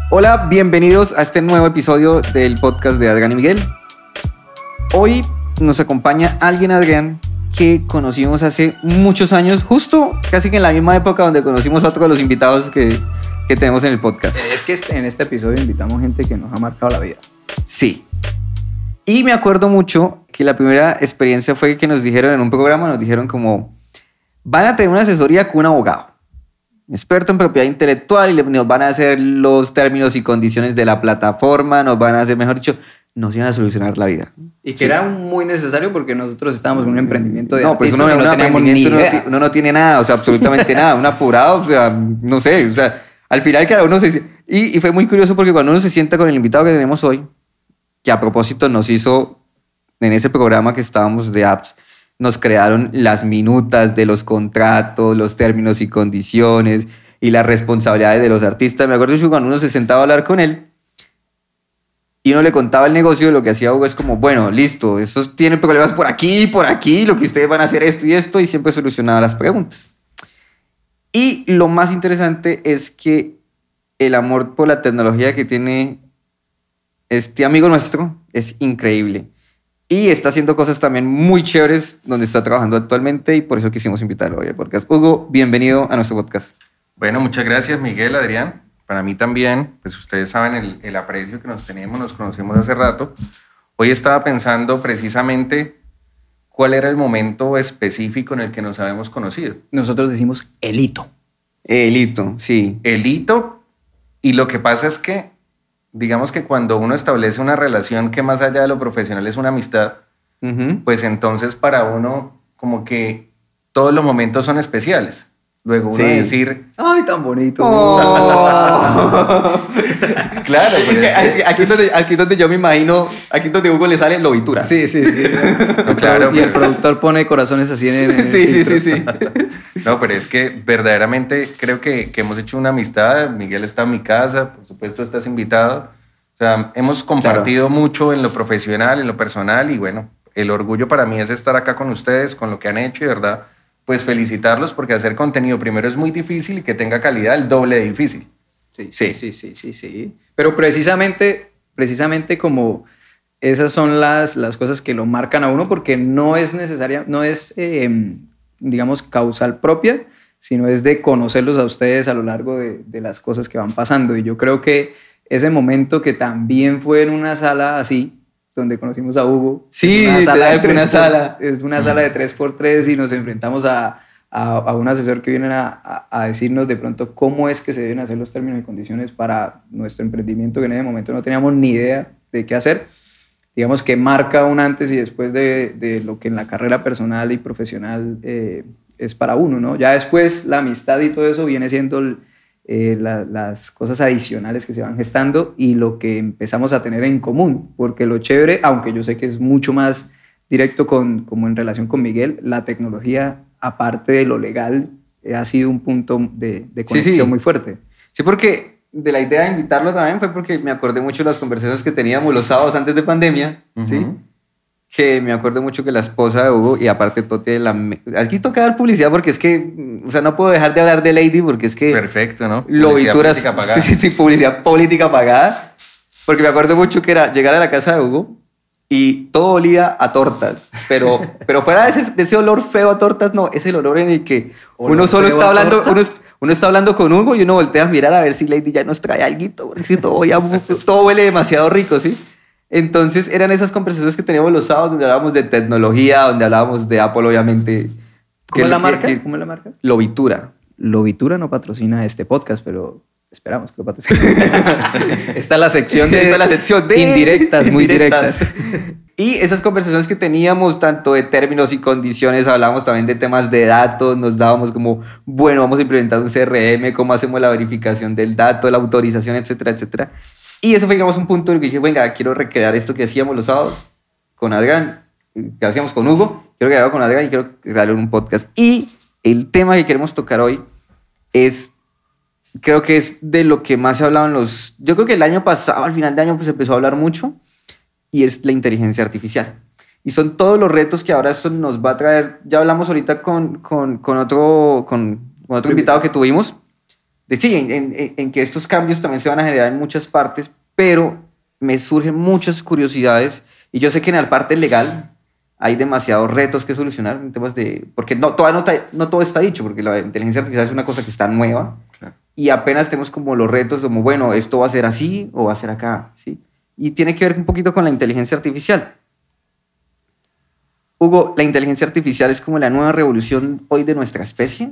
Hola, bienvenidos a este nuevo episodio del podcast de Adrián y Miguel. Hoy nos acompaña alguien, Adrián, que conocimos hace muchos años, justo casi que en la misma época donde conocimos a otro de los invitados que tenemos en el podcast. Es que en este episodio invitamos gente que nos ha marcado la vida. Sí. Y me acuerdo mucho que la primera experiencia fue que nos dijeron en un programa, nos dijeron como, van a tener una asesoría con un abogado, experto en propiedad intelectual, y nos van a hacer los términos y condiciones de la plataforma, nos van a hacer, mejor dicho, nos iban a solucionar la vida. Y que era muy necesario porque nosotros estábamos en un emprendimiento de no, pues artistas y no teníamos ni idea. Uno no tiene nada, o sea, absolutamente nada, un apurado, o sea, no sé, o sea, al final cada uno se... Y fue muy curioso porque cuando uno se sienta con el invitado que tenemos hoy, que a propósito nos hizo, en ese programa que estábamos de apps, nos crearon las minutas de los contratos, los términos y condiciones y las responsabilidades de los artistas. Me acuerdo que cuando uno se sentaba a hablar con él y uno le contaba el negocio, lo que hacía Hugo es como, bueno, listo, esos tienen problemas por aquí, lo que ustedes van a hacer esto, y siempre solucionaba las preguntas. Y lo más interesante es que el amor por la tecnología que tiene este amigo nuestro es increíble. Y está haciendo cosas también muy chéveres donde está trabajando actualmente, y por eso quisimos invitarlo hoy al podcast. Hugo, bienvenido a nuestro podcast. Bueno, muchas gracias, Miguel, Adrián. Para mí también, pues ustedes saben el aprecio que nos tenemos, nos conocemos hace rato. Hoy estaba pensando precisamente cuál era el momento específico en el que nos habíamos conocido. Nosotros decimos el hito. El hito, sí. El hito, y lo que pasa es que, digamos que cuando uno establece una relación que más allá de lo profesional es una amistad, pues entonces para uno como que todos los momentos son especiales. Luego uno decir... ¡Ay, tan bonito! Oh. Claro, pues es que aquí es donde yo me imagino, aquí es donde Hugo le sale lobitura. Sí. No, claro, y el productor pone corazones así en el Sí. No, pero es que verdaderamente creo que hemos hecho una amistad. Miguel está en mi casa, por supuesto estás invitado. O sea, hemos compartido mucho en lo profesional, en lo personal, y bueno, el orgullo para mí es estar acá con ustedes, con lo que han hecho, y de verdad, pues felicitarlos, porque hacer contenido primero es muy difícil y que tenga calidad el doble de difícil. Sí. Pero precisamente como esas son las cosas que lo marcan a uno, porque no es necesaria, no es, digamos, causal propia, sino es de conocerlos a ustedes a lo largo de las cosas que van pasando. Y yo creo que ese momento que también fue en una sala así, donde conocimos a Hugo. Sí, es una sala de 3x3 y nos enfrentamos a un asesor que viene a decirnos de pronto cómo es que se deben hacer los términos y condiciones para nuestro emprendimiento, que en ese momento no teníamos ni idea de qué hacer. Digamos que marca un antes y después de lo que en la carrera personal y profesional es para uno, ¿no? Ya después la amistad y todo eso viene siendo las cosas adicionales que se van gestando y lo que empezamos a tener en común, porque lo chévere, aunque yo sé que es mucho más directo como en relación con Miguel, la tecnología, aparte de lo legal, ha sido un punto de conexión muy fuerte. Sí, porque de la idea de invitarlo también fue porque me acordé mucho de las conversaciones que teníamos los sábados antes de pandemia, ¿sí? Que me acuerdo mucho que la esposa de Hugo, y aparte Tote, aquí toca dar publicidad porque es que, o sea, no puedo dejar de hablar de Lady porque es que... Perfecto, ¿no? Lobituras, publicidad política pagada. Sí, publicidad política pagada. Porque me acuerdo mucho que era llegar a la casa de Hugo y todo olía a tortas, pero fuera de ese olor feo a tortas, no, es el olor en el que uno solo está hablando, uno está hablando con Hugo y uno voltea a mirar a ver si Lady ya nos trae alguito, porque si todo huele demasiado rico, ¿sí? Entonces eran esas conversaciones que teníamos los sábados donde hablábamos de tecnología, donde hablábamos de Apple, obviamente. ¿Cómo es la marca? Lobitura. Lobitura no patrocina este podcast, pero esperamos que lo patrocine. Está la sección de indirectas, muy directas. Y esas conversaciones que teníamos, tanto de términos y condiciones, hablábamos también de temas de datos, nos dábamos como, bueno, vamos a implementar un CRM, cómo hacemos la verificación del dato, la autorización, etcétera, etcétera. Y eso fue, digamos, un punto en el que dije, venga, quiero recrear esto que hacíamos los sábados con Adrián, que hacíamos con Hugo, quiero crearlo con Adrián y quiero crearlo en un podcast. Y el tema que queremos tocar hoy es, creo que es de lo que más se ha hablado yo creo que el año pasado, al final de año, pues se empezó a hablar mucho, y es la inteligencia artificial. Y son todos los retos que ahora eso nos va a traer. Ya hablamos ahorita con otro invitado que tuvimos, sí, en que estos cambios también se van a generar en muchas partes, pero me surgen muchas curiosidades y yo sé que en la parte legal hay demasiados retos que solucionar en temas porque no todo está dicho, porque la inteligencia artificial es una cosa que está nueva, claro, y apenas tenemos como los retos como, bueno, esto va a ser así o va a ser acá, ¿sí? Y tiene que ver un poquito con la inteligencia artificial. Hugo, ¿la inteligencia artificial es como la nueva revolución hoy de nuestra especie?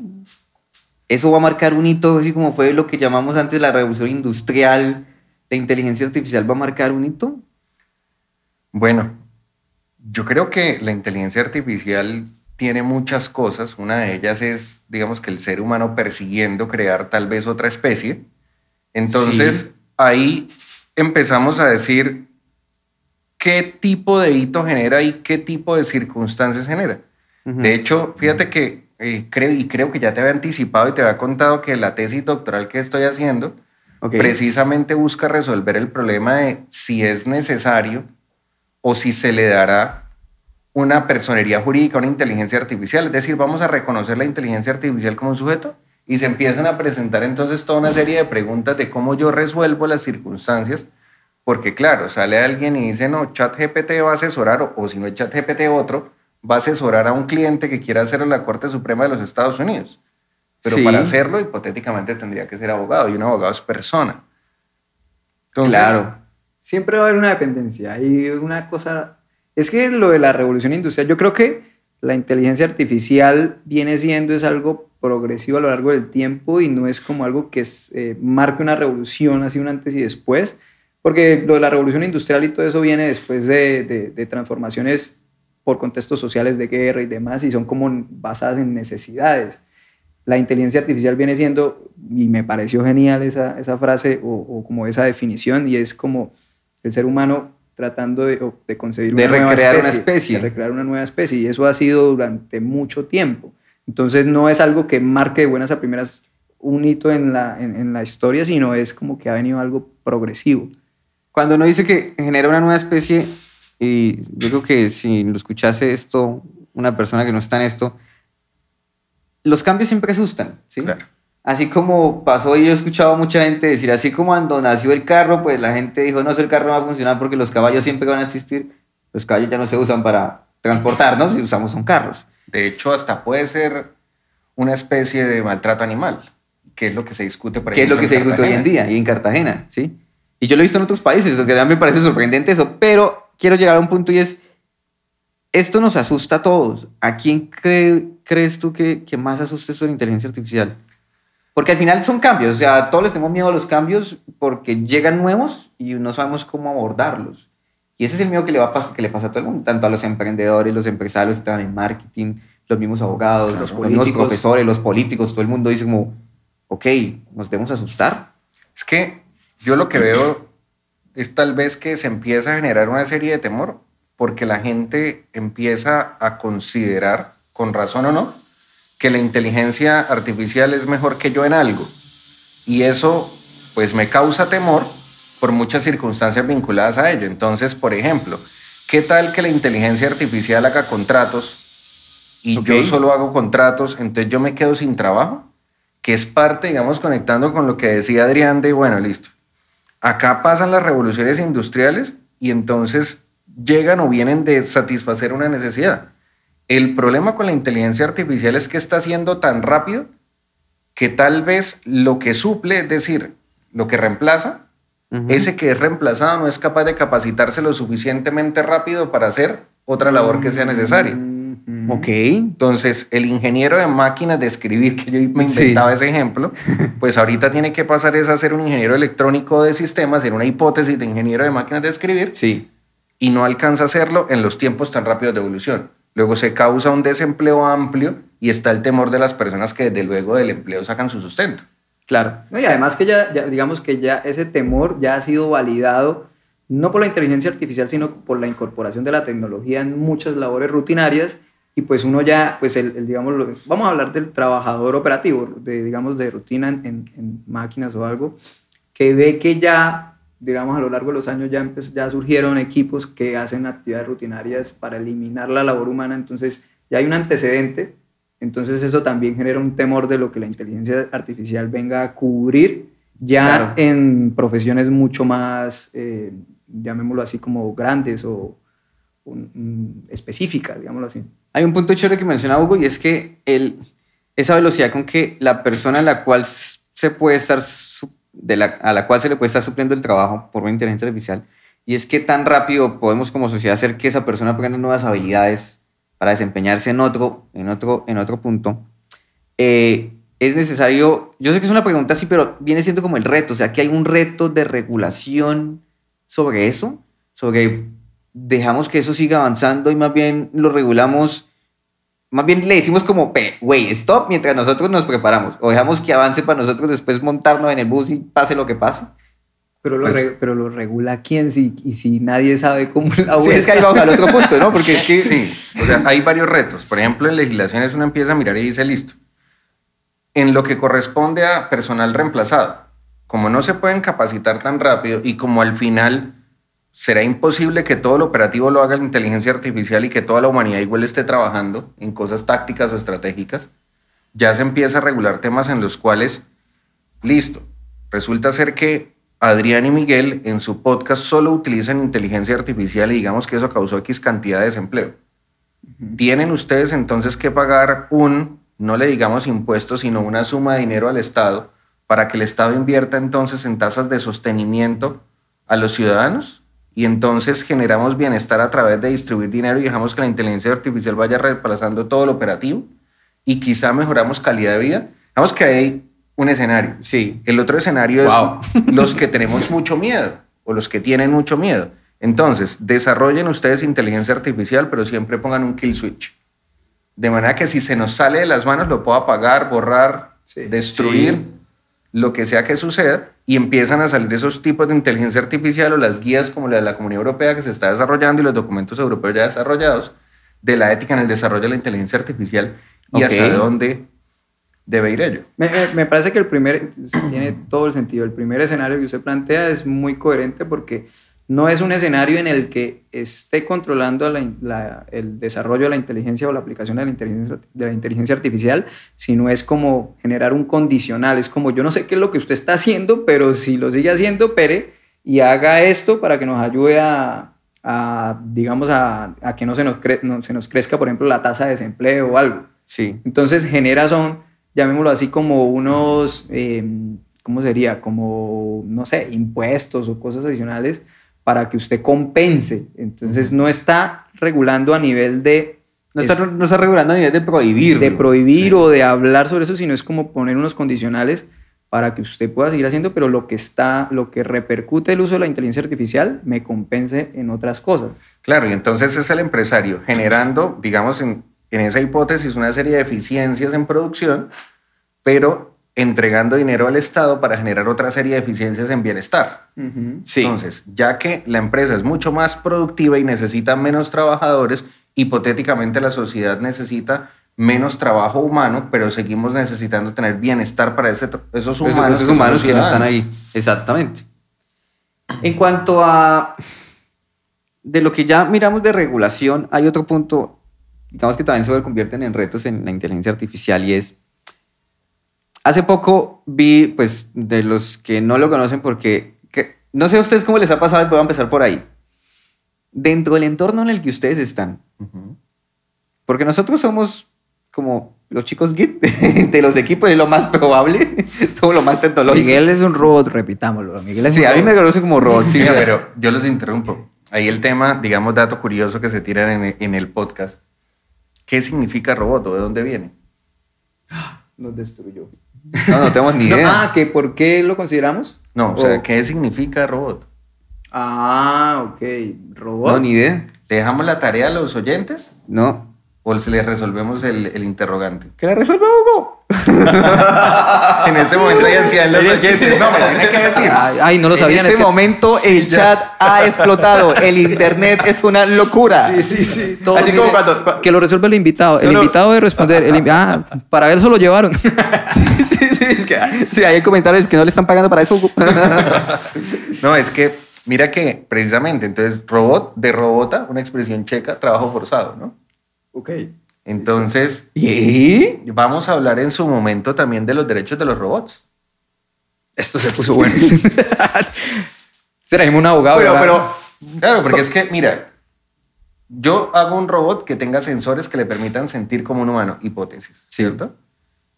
¿Eso va a marcar un hito, así como fue lo que llamamos antes la revolución industrial? ¿La inteligencia artificial va a marcar un hito? Bueno, yo creo que la inteligencia artificial tiene muchas cosas. Una de ellas es, digamos, que el ser humano persiguiendo crear tal vez otra especie. Entonces, sí, ahí empezamos a decir qué tipo de hito genera y qué tipo de circunstancias genera. De hecho, fíjate que creo que ya te había anticipado y te había contado que la tesis doctoral que estoy haciendo precisamente busca resolver el problema de si es necesario o si se le dará una personería jurídica, una inteligencia artificial. Es decir, vamos a reconocer la inteligencia artificial como un sujeto y se empiezan a presentar entonces toda una serie de preguntas de cómo yo resuelvo las circunstancias, porque claro, sale alguien y dice, no, ChatGPT va a asesorar, o si no es ChatGPT otro, va a asesorar a un cliente que quiera hacer a la Corte Suprema de los Estados Unidos. Pero sí, para hacerlo, hipotéticamente tendría que ser abogado, y un abogado es persona. Entonces, claro. Siempre va a haber una dependencia. Y una cosa... Es que lo de la revolución industrial, yo creo que la inteligencia artificial viene siendo es algo progresivo a lo largo del tiempo y no es como algo que marque una revolución, así un antes y después, porque lo de la revolución industrial y todo eso viene después de transformaciones por contextos sociales de guerra y demás, y son como basadas en necesidades. La inteligencia artificial viene siendo, y me pareció genial esa frase o como esa definición, y es como el ser humano tratando de concebir una nueva especie. De recrear una nueva especie, y eso ha sido durante mucho tiempo. Entonces no es algo que marque de buenas a primeras un hito en la historia, sino es como que ha venido algo progresivo. Cuando uno dice que genera una nueva especie, y yo creo que si lo escuchase esto, una persona que no está en esto, los cambios siempre asustan, ¿sí? Claro. Así como pasó, y yo he escuchado a mucha gente decir, así como cuando nació el carro, pues la gente dijo, no, el carro no va a funcionar porque los caballos siempre van a existir. Los caballos ya no se usan para transportarnos, si usamos son carros. De hecho, hasta puede ser una especie de maltrato animal, que es lo que se discute, por ejemplo, ¿qué es lo que se discute hoy en día y en Cartagena? ¿Sí? Y yo lo he visto en otros países, que a mí me parece sorprendente eso, pero quiero llegar a un punto y es, esto nos asusta a todos. ¿A quién crees tú que más asusta esto de la inteligencia artificial? Porque al final son cambios, o sea, todos les tenemos miedo a los cambios porque llegan nuevos y no sabemos cómo abordarlos. Y ese es el miedo que le pasa a todo el mundo, tanto a los emprendedores, los empresarios que están en marketing, los mismos abogados, los mismos profesores, los políticos, todo el mundo dice como, ok, ¿nos debemos asustar? Es que yo lo que veo es tal vez que se empieza a generar una serie de temor porque la gente empieza a considerar, con razón o no, que la inteligencia artificial es mejor que yo en algo. Y eso, pues, me causa temor por muchas circunstancias vinculadas a ello. Entonces, por ejemplo, ¿qué tal que la inteligencia artificial haga contratos y yo solo hago contratos, entonces yo me quedo sin trabajo? Que es parte, digamos, conectando con lo que decía Adrián de, bueno, listo, acá pasan las revoluciones industriales y entonces llegan o vienen de satisfacer una necesidad. El problema con la inteligencia artificial es que está siendo tan rápido que tal vez lo que suple, es decir, lo que reemplaza, ese que es reemplazado no es capaz de capacitarse lo suficientemente rápido para hacer otra labor que sea necesaria. Ok. Entonces, el ingeniero de máquinas de escribir, que yo me inventaba ese ejemplo, pues ahorita tiene que pasar a ser un ingeniero electrónico de sistemas, en una hipótesis de ingeniero de máquinas de escribir, y no alcanza a hacerlo en los tiempos tan rápidos de evolución. Luego se causa un desempleo amplio y está el temor de las personas que desde luego del empleo sacan su sustento. Claro. No, y además que ya digamos que ya ese temor ya ha sido validado no por la inteligencia artificial, sino por la incorporación de la tecnología en muchas labores rutinarias, y pues uno ya, pues digamos, vamos a hablar del trabajador operativo, de rutina en máquinas o algo, que ve que ya, digamos, a lo largo de los años ya surgieron equipos que hacen actividades rutinarias para eliminar la labor humana, entonces ya hay un antecedente Entonces eso también genera un temor de lo que la inteligencia artificial venga a cubrir ya Claro. en profesiones mucho más, llamémoslo así, como grandes o específicas, digámoslo así. Hay un punto chévere que menciona Hugo y es que esa velocidad con que la persona a la cual se puede estar a la cual se le puede estar supliendo el trabajo por una inteligencia artificial, y es que tan rápido podemos como sociedad hacer que esa persona aprenda nuevas habilidades para desempeñarse en otro punto. Es necesario, yo sé que es una pregunta así, pero viene siendo como el reto, o sea, que hay un reto de regulación sobre eso, sobre dejamos que eso siga avanzando y más bien lo regulamos, más bien le decimos como, güey, stop, mientras nosotros nos preparamos, o dejamos que avance para nosotros después montarnos en el bus y pase lo que pase. Pero Pues- pero lo regula quién y si nadie sabe cómo la Sí, es que ahí vamos al otro punto, ¿no? Porque es que... Sí, o sea, hay varios retos. Por ejemplo, en legislaciones uno empieza a mirar y dice, listo, en lo que corresponde a personal reemplazado, como no se pueden capacitar tan rápido y como al final será imposible que todo el operativo lo haga la inteligencia artificial y que toda la humanidad igual esté trabajando en cosas tácticas o estratégicas, ya se empieza a regular temas en los cuales, listo, resulta ser que Adrián y Miguel en su podcast solo utilizan inteligencia artificial y digamos que eso causó X cantidad de desempleo. Tienen ustedes entonces que pagar no le digamos impuestos, sino una suma de dinero al Estado para que el Estado invierta entonces en tasas de sostenimiento a los ciudadanos y entonces generamos bienestar a través de distribuir dinero y dejamos que la inteligencia artificial vaya reemplazando todo el operativo y quizá mejoramos calidad de vida. Digamos que hay un escenario. Sí. El otro escenario Wow. es los que tenemos mucho miedo o los que tienen mucho miedo. Entonces, desarrollen ustedes inteligencia artificial, pero siempre pongan un kill switch. De manera que si se nos sale de las manos, lo puedo apagar, borrar, Sí. destruir, Sí. lo que sea que suceda, y empiezan a salir esos tipos de inteligencia artificial o las guías como la de la Comunidad Europea que se está desarrollando y los documentos europeos ya desarrollados de la ética en el desarrollo de la inteligencia artificial y Ok. hacia dónde debe ir ello. Me parece que tiene todo el sentido. El primer escenario que usted plantea es muy coherente porque no es un escenario en el que esté controlando el desarrollo de la inteligencia o la aplicación de la inteligencia artificial, sino es como generar un condicional. Es como, yo no sé qué es lo que usted está haciendo, pero si lo sigue haciendo, pere, y haga esto para que nos ayude digamos, a que no se nos crezca, por ejemplo, la tasa de desempleo o algo. Sí. Entonces genera llamémoslo así, como unos, ¿cómo sería? Como, no sé, impuestos o cosas adicionales para que usted compense. Entonces no está regulando a nivel de... No está regulando a nivel de prohibir. De prohibir o de hablar sobre eso, sino es como poner unos condicionales para que usted pueda seguir haciendo, pero lo que repercute el uso de la inteligencia artificial me compense en otras cosas. Claro, y entonces es el empresario generando, digamos, en esa hipótesis, una serie de eficiencias en producción, pero entregando dinero al Estado para generar otra serie de eficiencias en bienestar. Sí. Entonces, ya que la empresa es mucho más productiva y necesita menos trabajadores, hipotéticamente la sociedad necesita menos trabajo humano, pero seguimos necesitando tener bienestar para esos humanos, esos humanos son que los no están ciudadanos. ahí. Exactamente. En cuanto a de lo que ya miramos de regulación, hay otro punto, digamos que también se convierten en retos en la inteligencia artificial y es, hace poco vi, pues, de los que no lo conocen porque, no sé a ustedes cómo les ha pasado, pero voy a empezar por ahí. Dentro del entorno en el que ustedes están, Ujú. porque nosotros somos como los chicos Git de los equipos, es lo más probable, somos lo más tecnológico. Miguel es un robot, repitámoslo. Miguel es Sí, un a mí robot. me conocen como robot, sí. Mira, pero yo los interrumpo. Ahí el tema, digamos, dato curioso que se tiran en el podcast. ¿Qué significa robot o de dónde viene? Nos destruyó. No tenemos ni idea. ¿que por qué lo consideramos? No, o sea, ¿qué significa robot? Ok. Robot. No, ni idea. ¿Le dejamos la tarea a los oyentes No. o se les resolvemos el interrogante? ¿Que la resuelva Hugo? En este momento hay ansiedad en los oyentes. No, me tiene que decir. Ay, no lo sabían. En este momento el chat ha explotado. El internet es una locura. sí. Así como cuando... Que lo resuelve el invitado. El No, no. invitado debe responder. Para eso lo llevaron. Sí, es que sí, hay comentarios que no le están pagando para eso, Hugo. No, es que, mira que precisamente, entonces, robot, de robota, una expresión checa, trabajo forzado, ¿no? Ok. Entonces, ¿Y? vamos a hablar en su momento también de los derechos de los robots. Esto se puso bueno. Será un abogado. Pero, claro, porque es que, mira, yo hago un robot que tenga sensores que le permitan sentir como un humano, hipótesis, ¿cierto?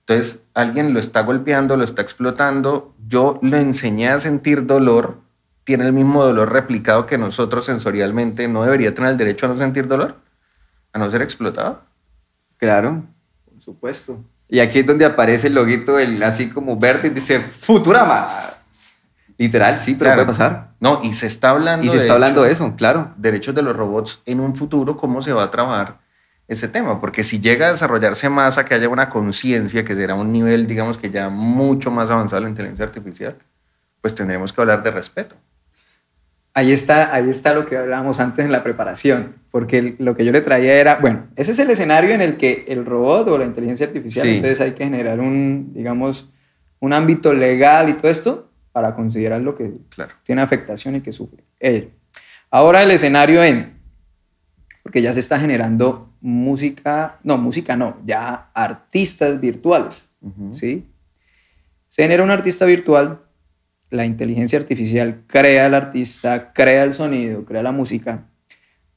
Entonces, alguien lo está golpeando, lo está explotando, yo le enseñé a sentir dolor, tiene el mismo dolor replicado que nosotros sensorialmente, ¿no debería tener el derecho a no sentir dolor? ¿A no ser explotado? Claro. Por supuesto. Y aquí es donde aparece el loguito, así como verde, y dice Futurama. Literal, sí, pero Claro. puede pasar. No, y se está hablando Y se está hablando de eso, claro. derechos de los robots en un futuro, cómo se va a trabajar ese tema, porque si llega a desarrollarse más, a que haya una conciencia, que será un nivel, digamos que ya mucho más avanzado de la inteligencia artificial, pues tendremos que hablar de respeto. Ahí está lo que hablábamos antes en la preparación, porque lo que yo le traía era, bueno, ese es el escenario en el que el robot o la inteligencia artificial, Sí. entonces hay que generar digamos, un ámbito legal y todo esto para considerar lo que Claro. tiene afectación y que sufre. Ahora el escenario porque ya se está generando música no, ya artistas virtuales, ¿sí? Se genera un artista virtual, la inteligencia artificial crea al artista, crea el sonido, crea la música,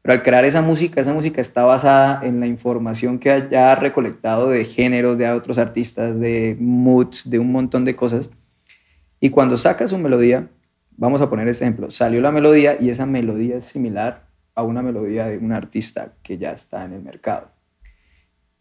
pero al crear esa música está basada en la información que haya recolectado de géneros, de otros artistas, de moods, de un montón de cosas. Y cuando saca su melodía, vamos a poner este ejemplo, salió la melodía y esa melodía es similar a una melodía de un artista que ya está en el mercado.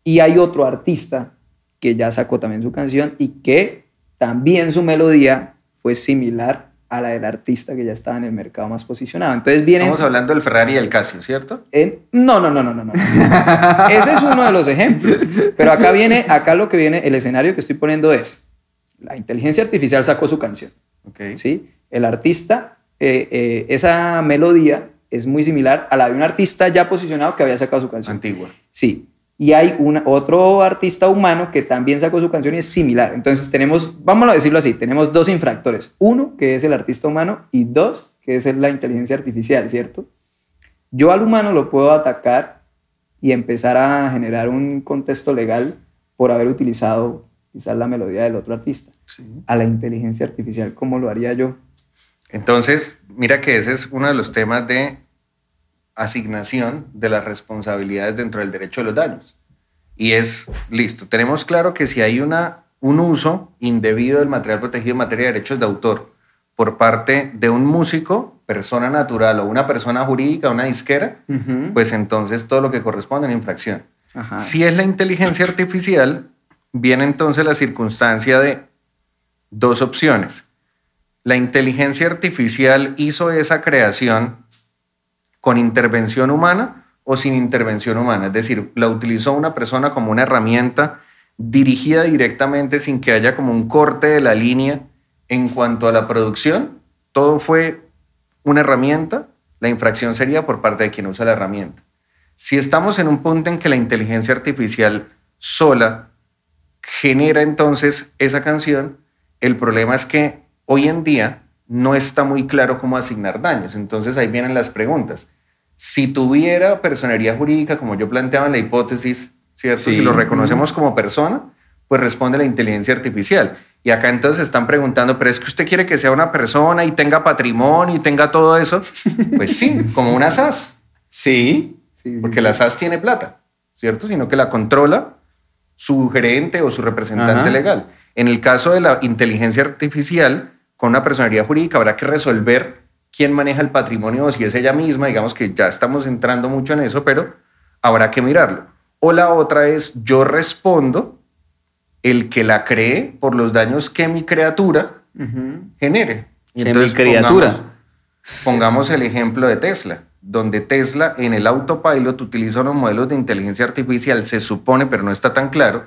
Y hay otro artista que ya sacó también su canción y que también su melodía fue similar a la del artista que ya estaba en el mercado más posicionado. Entonces vienen... Estamos hablando del Ferrari y el Casio, ¿cierto? No. Ese es uno de los ejemplos. Pero acá lo que viene, el escenario que estoy poniendo es, la inteligencia artificial sacó su canción. Okay. ¿Sí? El artista, esa melodía es muy similar a la de un artista ya posicionado que había sacado su canción. Antigua. Sí. Y hay otro artista humano que también sacó su canción y es similar. Entonces tenemos, vamos a decirlo así, tenemos dos infractores. Uno, que es el artista humano, y dos, que es la inteligencia artificial, ¿cierto? Yo al humano lo puedo atacar y empezar a generar un contexto legal por haber utilizado quizás la melodía del otro artista. Sí. A la inteligencia artificial, ¿cómo lo haría yo? Entonces, mira que ese es uno de los temas de asignación de las responsabilidades dentro del derecho de los daños. Y es, listo, tenemos claro que si hay un uso indebido del material protegido en materia de derechos de autor por parte de un músico, persona natural o una persona jurídica, una disquera, pues entonces todo lo que corresponde a una infracción. Ajá. Si es la inteligencia artificial, viene entonces la circunstancia de dos opciones. La inteligencia artificial hizo esa creación con intervención humana o sin intervención humana. Es decir, la utilizó una persona como una herramienta dirigida directamente sin que haya como un corte de la línea en cuanto a la producción. Todo fue una herramienta. La infracción sería por parte de quien usa la herramienta. Si estamos en un punto en que la inteligencia artificial sola genera entonces esa canción, el problema es que hoy en día no está muy claro cómo asignar daños. Entonces ahí vienen las preguntas. Si tuviera personería jurídica, como yo planteaba en la hipótesis, ¿cierto? Sí. Si lo reconocemos como persona, pues responde la inteligencia artificial. Y acá entonces están preguntando, ¿pero es que usted quiere que sea una persona y tenga patrimonio y tenga todo eso? Pues sí, como una SAS. Sí. Porque la SAS tiene plata, ¿cierto? Sino que la controla su gerente o su representante Ajá. legal. En el caso de la inteligencia artificial, con una personería jurídica habrá que resolver quién maneja el patrimonio o si es ella misma. Digamos que ya estamos entrando mucho en eso, pero habrá que mirarlo. O la otra es, yo respondo el que la cree por los daños que mi criatura genere. Y Que mi criatura. Pongamos el ejemplo de Tesla, donde Tesla en el autopilot utiliza unos modelos de inteligencia artificial, se supone, pero no está tan claro,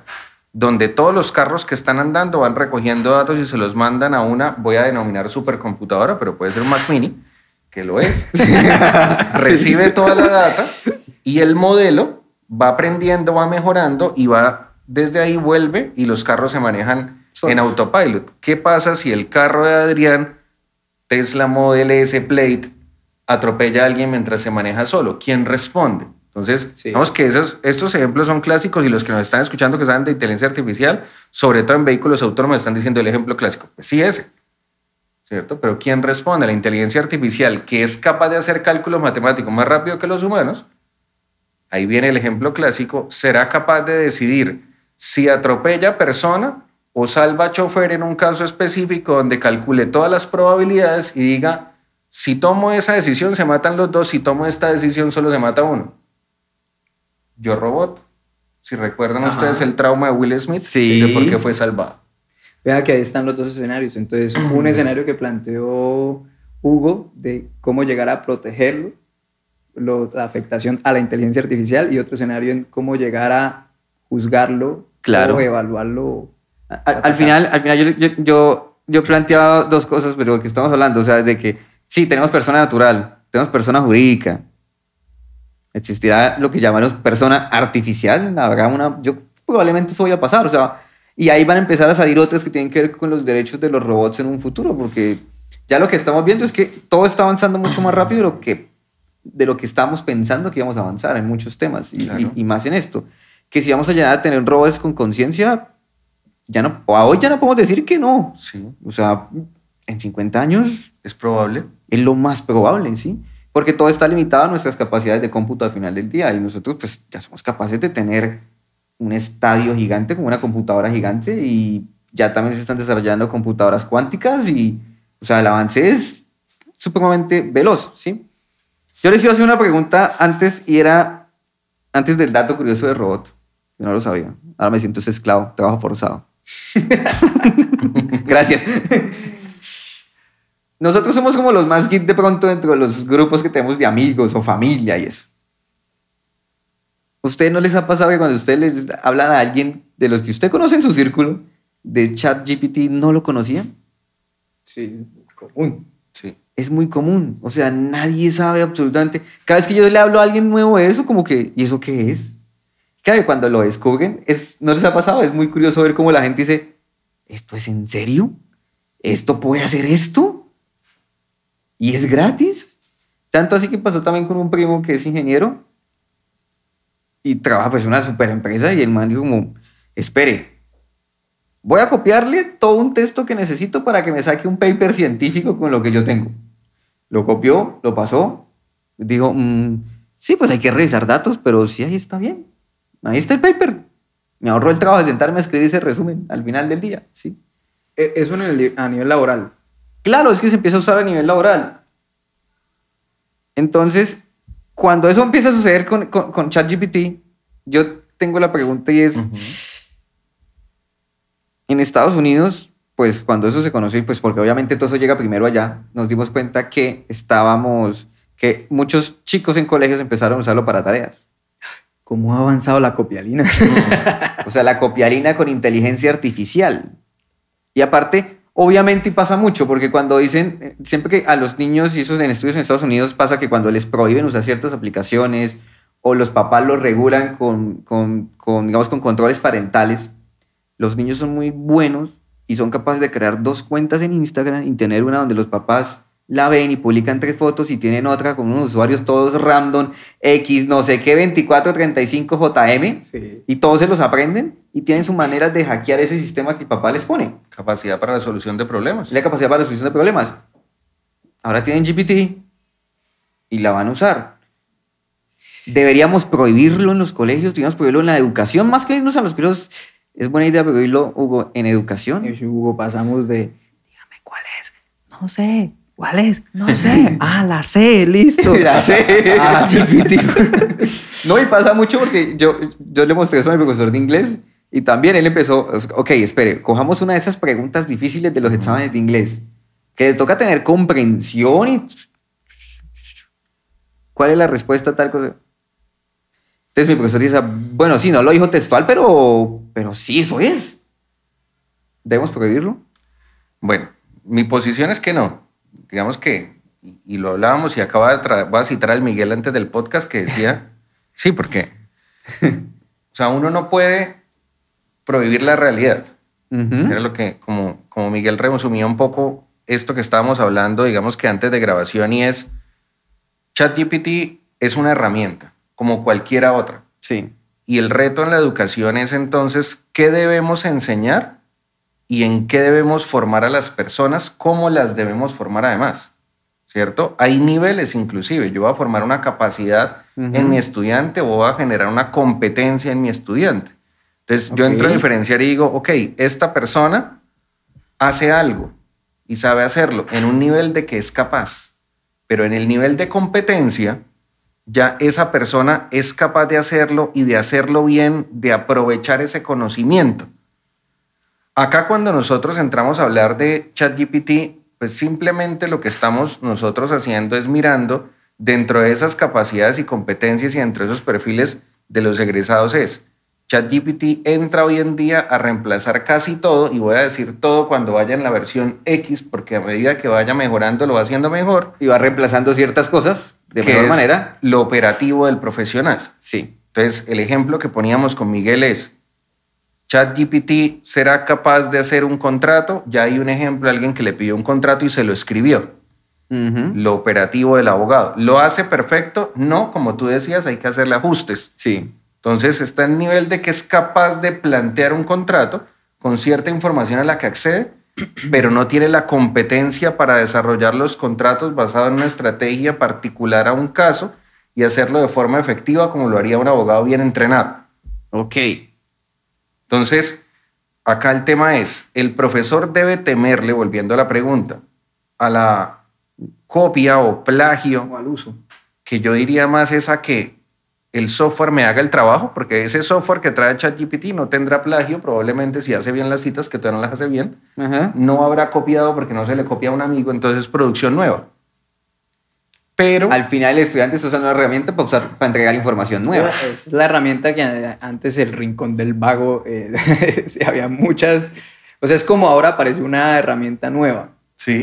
donde todos los carros que están andando van recogiendo datos y se los mandan a una, voy a denominar supercomputadora, pero puede ser un Mac Mini, que lo es. Recibe toda la data y el modelo va aprendiendo, va mejorando y va desde ahí vuelve y los carros se manejan en autopilot. ¿Qué pasa si el carro de Adrián, Tesla Model S Plate, atropella a alguien mientras se maneja solo? ¿Quién responde? Entonces, Sí. digamos que estos ejemplos son clásicos y los que nos están escuchando que saben de inteligencia artificial, sobre todo en vehículos autónomos, están diciendo el ejemplo clásico. Pues sí, ese, ¿cierto? Pero ¿quién responde? La inteligencia artificial, que es capaz de hacer cálculos matemáticos más rápido que los humanos, ahí viene el ejemplo clásico, será capaz de decidir si atropella persona o salva chofer en un caso específico donde calcule todas las probabilidades y diga, si tomo esa decisión se matan los dos, si tomo esta decisión solo se mata uno. Yo Robot, si recuerdan ustedes el trauma de Will Smith, Sí. de por qué fue salvado. Vea que ahí están los dos escenarios. Entonces, un escenario que planteó Hugo de cómo llegar a protegerlo, la afectación a la inteligencia artificial, y otro escenario en cómo llegar a juzgarlo Claro. o evaluarlo. Al final yo planteaba dos cosas, pero que estamos hablando, o sea, de que sí, tenemos persona natural, tenemos persona jurídica. Existirá lo que llamamos persona artificial, yo probablemente eso vaya a pasar, o sea, y ahí van a empezar a salir otras que tienen que ver con los derechos de los robots en un futuro, porque ya lo que estamos viendo es que todo está avanzando mucho más rápido de lo que estábamos pensando que íbamos a avanzar en muchos temas, Claro. y más en esto. Que si vamos a llegar a tener robots con conciencia, hoy ya no podemos decir que no. Sí, O sea, en 50 años es probable. es lo más probable, ¿sí? Porque todo está limitado a nuestras capacidades de cómputo al final del día, y nosotros pues ya somos capaces de tener un estadio gigante como una computadora gigante, y ya también se están desarrollando computadoras cuánticas, y o sea, el avance es supremamente veloz, ¿sí? Yo les iba a hacer una pregunta antes, y era antes del dato curioso de robot, que no lo sabía. Ahora me siento ese esclavo, trabajo forzado. Gracias. Nosotros somos como los más geek de pronto dentro de los grupos que tenemos de amigos o familia y eso. ¿Ustedes no les ha pasado que cuando ustedes les hablan a alguien de los que usted conoce en su círculo, de ChatGPT, no lo conocían? Sí, común. Sí. Es muy común. O sea, nadie sabe absolutamente. Cada vez que yo le hablo a alguien nuevo de eso, como que, ¿y eso qué es? Claro, cuando lo descubren, ¿no les ha pasado? Es muy curioso ver cómo la gente dice, ¿esto es en serio? ¿Esto puede hacer esto? ¿Y es gratis? Tanto así que pasó también con un primo que es ingeniero y trabaja pues en una super empresa, y el man dijo como, espere, voy a copiarle todo un texto que necesito para que me saque un paper científico con lo que yo tengo. Lo copió, lo pasó, dijo, sí, pues hay que revisar datos, pero sí, ahí está bien. Ahí está el paper. Me ahorró el trabajo de sentarme a escribir ese resumen al final del día, ¿sí? Eso a nivel laboral. Claro, es que se empieza a usar a nivel laboral. Entonces, cuando eso empieza a suceder con ChatGPT, yo tengo la pregunta, y es, en Estados Unidos, pues cuando eso se conoció, pues porque obviamente todo eso llega primero allá, nos dimos cuenta que que muchos chicos en colegios empezaron a usarlo para tareas. ¿Cómo ha avanzado la copialina? O sea, la copialina con inteligencia artificial. Y aparte, obviamente pasa mucho, porque cuando dicen, siempre que a los niños, y eso en estudios en Estados Unidos pasa, que cuando les prohíben usar ciertas aplicaciones o los papás los regulan digamos, con controles parentales, los niños son muy buenos y son capaces de crear 2 cuentas en Instagram y tener una donde los papás la ven y publican 3 fotos, y tienen otra con unos usuarios todos random, X, no sé qué, 2435JM, Sí. y todos se los aprenden y tienen su manera de hackear ese sistema que el papá les pone. Capacidad para la solución de problemas. La capacidad para la solución de problemas. Ahora tienen GPT y la van a usar. Deberíamos prohibirlo en los colegios, deberíamos prohibirlo en la educación, más que irnos a los colegios. Es buena idea prohibirlo, Hugo, en educación. Y Hugo, pasamos de, dígame cuál es, no sé, cuál es, no sé, la sé, listo. La sé. Ah, GPT. No, y pasa mucho porque yo le mostré eso a mi profesor de inglés, y también él empezó, ok, espere, cojamos una de esas preguntas difíciles de los exámenes de inglés, que les toca tener comprensión y... ¿Cuál es la respuesta a tal cosa? Entonces mi profesor dice, bueno, sí, no lo dijo textual, pero sí, eso es. ¿Debemos prohibirlo? Bueno, mi posición es que no. Digamos que, y lo hablábamos, y voy a citar al Miguel antes del podcast que decía, sí, porque, o sea, uno no puede prohibir la realidad. Era lo que, como Miguel resumía un poco esto que estábamos hablando, digamos que antes de grabación, y es, ChatGPT es una herramienta, como cualquiera otra. Sí. Y el reto en la educación es entonces qué debemos enseñar y en qué debemos formar a las personas, cómo las debemos formar además, ¿cierto? Hay niveles inclusive. Yo voy a formar una capacidad en mi estudiante o voy a generar una competencia en mi estudiante. Entonces yo entro a diferenciar y digo, ok, esta persona hace algo y sabe hacerlo en un nivel de que es capaz, pero en el nivel de competencia ya esa persona es capaz de hacerlo y de hacerlo bien, de aprovechar ese conocimiento. Acá cuando nosotros entramos a hablar de ChatGPT, pues simplemente lo que estamos nosotros haciendo es mirando dentro de esas capacidades y competencias y dentro de esos perfiles de los egresados es ChatGPT entra hoy en día a reemplazar casi todo, y voy a decir todo cuando vaya en la versión X, porque a medida que vaya mejorando lo va haciendo mejor. Y va reemplazando ciertas cosas de mejor manera. Lo operativo del profesional. Sí. Entonces, el ejemplo que poníamos con Miguel es, ¿ChatGPT será capaz de hacer un contrato? Ya hay un ejemplo de alguien que le pidió un contrato y se lo escribió. Lo operativo del abogado. ¿Lo hace perfecto? No, como tú decías, hay que hacerle ajustes. Sí. Entonces está en el nivel de que es capaz de plantear un contrato con cierta información a la que accede, pero no tiene la competencia para desarrollar los contratos basado en una estrategia particular a un caso y hacerlo de forma efectiva como lo haría un abogado bien entrenado. Ok. Entonces, acá el tema es, el profesor debe temerle, volviendo a la pregunta, a la copia o plagio, O al uso. que yo diría más es a que el software me haga el trabajo, porque ese software que trae ChatGPT no tendrá plagio, probablemente si hace bien las citas, que todavía no las hace bien, no habrá copiado porque no se le copia a un amigo, entonces es producción nueva. Pero al final el estudiante está usando una herramienta para, para entregar información nueva. Es la herramienta que antes el rincón del vago, sí, había muchas, o sea, es como ahora aparece una herramienta nueva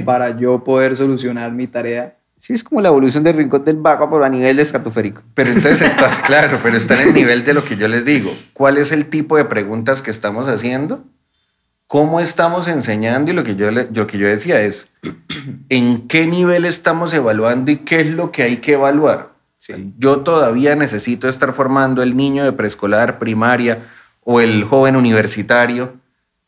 para yo poder solucionar mi tarea. Sí, es como la evolución del rincón del vago, pero a nivel estratosférico. Pero entonces está, claro, pero está en el nivel de lo que yo les digo. ¿Cuál es el tipo de preguntas que estamos haciendo? ¿Cómo estamos enseñando? Y lo que yo decía es, ¿en qué nivel estamos evaluando y qué es lo que hay que evaluar? Sí. Yo todavía necesito estar formando el niño de preescolar, primaria o el joven universitario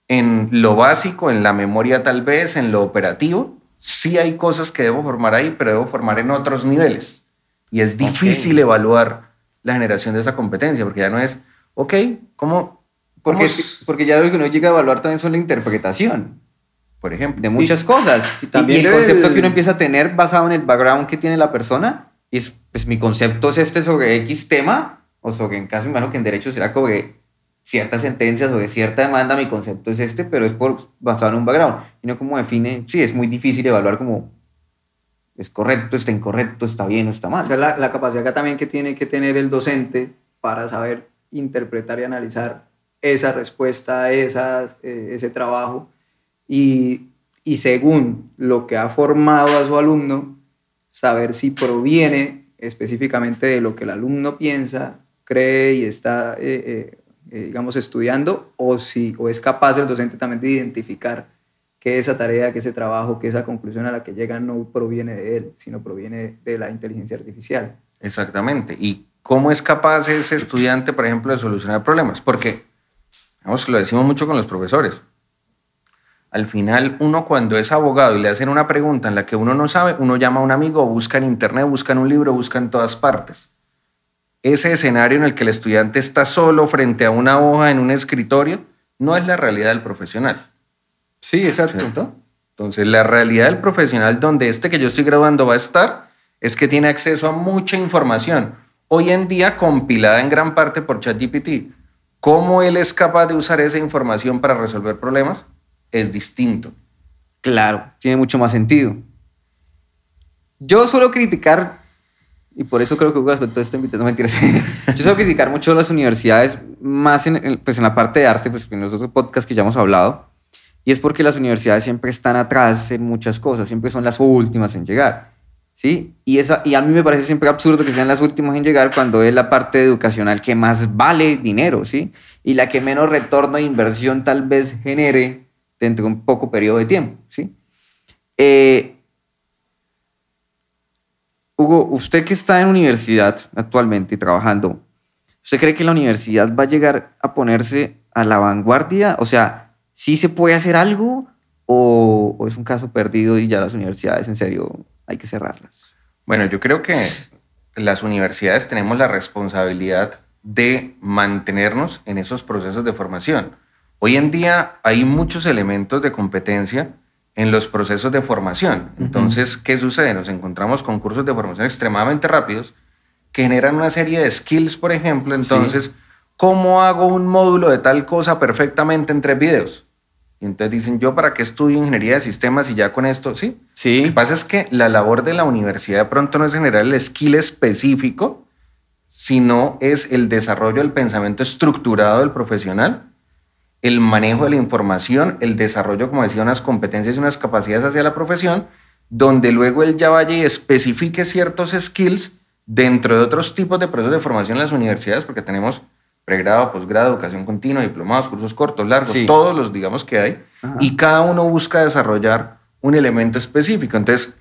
en lo básico, en la memoria tal vez, en lo operativo. Sí hay cosas que debo formar ahí, pero debo formar en otros niveles. Y es difícil evaluar la generación de esa competencia, porque ya no es, ok, ¿cómo? Porque ya lo que uno llega a evaluar también son la interpretación, por ejemplo, de muchas cosas. Y el concepto que uno empieza a tener basado en el background que tiene la persona, y es, pues mi concepto es este sobre X tema, o sobre, en caso, me imagino que en derecho será sobre ciertas sentencias, sobre cierta demanda, mi concepto es este, pero es basado en un background. Y no como define, sí, es muy difícil evaluar como es correcto, está incorrecto, está bien o está mal. O sea, la capacidad acá también que tiene que tener el docente para saber interpretar y analizar esa respuesta, ese trabajo, y según lo que ha formado a su alumno, saber si proviene específicamente de lo que el alumno piensa, cree y está, digamos, estudiando, o es capaz el docente también de identificar que esa tarea, que ese trabajo, que esa conclusión a la que llega no proviene de él, sino proviene de la inteligencia artificial. Exactamente. ¿Y cómo es capaz ese estudiante, por ejemplo, de solucionar problemas? Porque, digamos que lo decimos mucho con los profesores. Al final, uno cuando es abogado y le hacen una pregunta en la que uno no sabe, uno llama a un amigo, busca en internet, busca en un libro, busca en todas partes. Ese escenario en el que el estudiante está solo frente a una hoja en un escritorio no es la realidad del profesional. Sí, exacto. ¿Cierto? Entonces, la realidad del profesional donde que yo estoy graduando va a estar es que tiene acceso a mucha información. Hoy en día compilada en gran parte por ChatGPT. ¿Cómo él es capaz de usar esa información para resolver problemas? Es distinto. Claro, tiene mucho más sentido. Yo suelo criticar, y por eso creo que Hugo aceptó esta invitación, no mentiras. Yo suelo criticar mucho las universidades, más pues en la parte de arte, pues en los otros podcasts que ya hemos hablado, y es porque las universidades siempre están atrás en muchas cosas, siempre son las últimas en llegar, ¿sí? Y a mí me parece siempre absurdo que sean las últimas en llegar cuando es la parte educacional que más vale dinero, ¿sí? Y la que menos retorno de inversión tal vez genere dentro de un poco periodo de tiempo, ¿sí? Hugo, usted que está en universidad actualmente trabajando, ¿usted cree que la universidad va a llegar a ponerse a la vanguardia? O sea, ¿sí se puede hacer algo o es un caso perdido y ya las universidades en serio hay que cerrarlas? Bueno, yo creo que las universidades tenemos la responsabilidad de mantenernos en esos procesos de formación. Hoy en día hay muchos elementos de competencia en los procesos de formación. Entonces, ¿qué sucede? Nos encontramos con cursos de formación extremadamente rápidos que generan una serie de skills, por ejemplo. Entonces, ¿cómo hago un módulo de tal cosa perfectamente en 3 videos? Y entonces dicen, ¿yo para qué estudio ingeniería de sistemas y ya con esto? Sí. Lo que pasa es que la labor de la universidad de pronto no es generar el skill específico, sino es el desarrollo del pensamiento estructurado del profesional, el manejo de la información, el desarrollo, como decía, unas competencias y unas capacidades hacia la profesión, donde luego él ya vaya y especifique ciertos skills dentro de otros tipos de procesos de formación en las universidades, porque tenemos pregrado, posgrado, educación continua, diplomados, cursos cortos, largos, todos los, digamos, que hay, y cada uno busca desarrollar un elemento específico. Entonces,